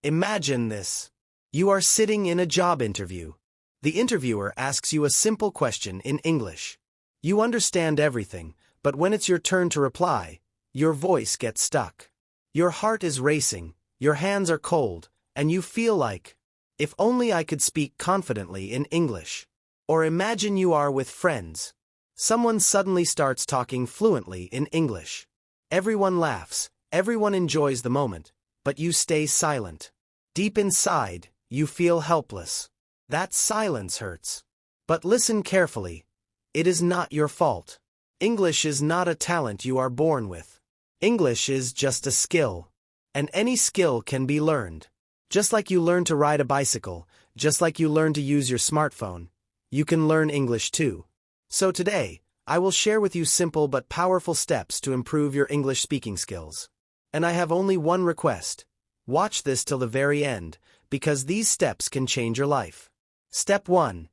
Imagine this. You are sitting in a job interview. The interviewer asks you a simple question in English. You understand everything, but when it's your turn to reply, your voice gets stuck. Your heart is racing, your hands are cold, and you feel like, if only I could speak confidently in English. Or imagine you are with friends. Someone suddenly starts talking fluently in English. Everyone laughs, everyone enjoys the moment, but you stay silent. Deep inside, you feel helpless. That silence hurts. But listen carefully. It is not your fault. English is not a talent you are born with. English is just a skill. And any skill can be learned. Just like you learn to ride a bicycle, just like you learn to use your smartphone, you can learn English too. So today, I will share with you simple but powerful steps to improve your English speaking skills. And I have only one request. Watch this till the very end, because these steps can change your life. Step 1.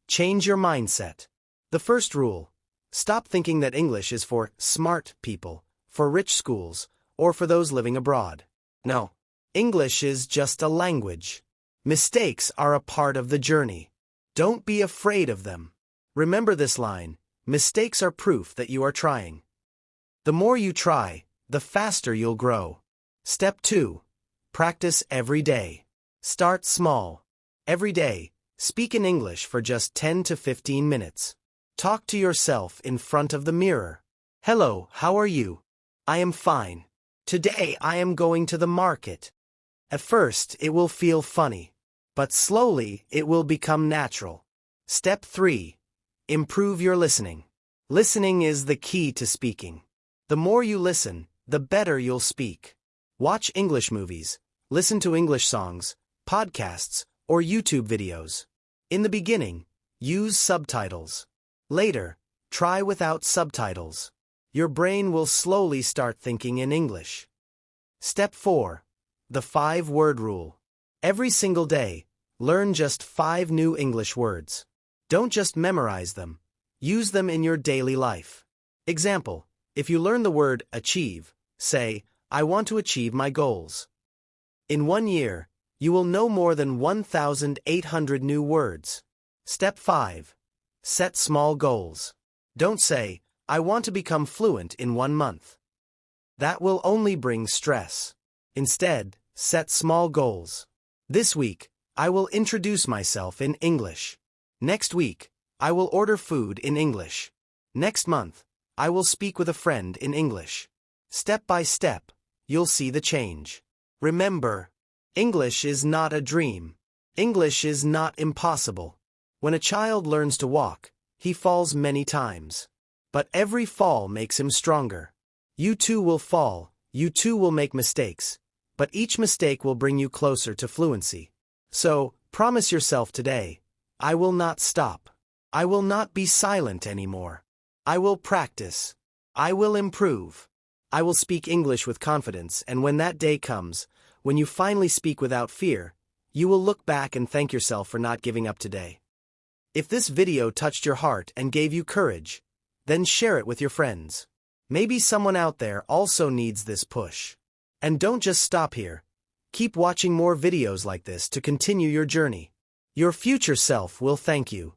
Change your mindset. The first rule. Stop thinking that English is for smart people, for rich schools, or for those living abroad. No. English is just a language. Mistakes are a part of the journey. Don't be afraid of them. Remember this line. Mistakes are proof that you are trying. The more you try, the faster you'll grow. Step 2. Practice every day. Start small. Every day, speak in English for just 10 to 15 minutes. Talk to yourself in front of the mirror. Hello, how are you? I am fine. Today I am going to the market. At first, it will feel funny, but slowly it will become natural. Step 3. Improve your listening. Listening is the key to speaking. The more you listen, the better you'll speak. Watch English movies, listen to English songs, podcasts, or YouTube videos. In the beginning, use subtitles. Later, try without subtitles. Your brain will slowly start thinking in English. Step 4. The 5-word rule. Every single day, learn just 5 new English words. Don't just memorize them. Use them in your daily life. Example, if you learn the word achieve, say, I want to achieve my goals. In 1 year, you will know more than 1,800 new words. Step 5. Set small goals. Don't say, I want to become fluent in 1 month. That will only bring stress. Instead, set small goals. This week, I will introduce myself in English. Next week, I will order food in English. Next month, I will speak with a friend in English. Step by step, you'll see the change. Remember, English is not a dream. English is not impossible. When a child learns to walk, he falls many times. But every fall makes him stronger. You too will fall, you too will make mistakes. But each mistake will bring you closer to fluency. So, promise yourself today, I will not stop. I will not be silent anymore. I will practice. I will improve. I will speak English with confidence, and when that day comes, when you finally speak without fear, you will look back and thank yourself for not giving up today. If this video touched your heart and gave you courage, then share it with your friends. Maybe someone out there also needs this push. And don't just stop here. Keep watching more videos like this to continue your journey. Your future self will thank you.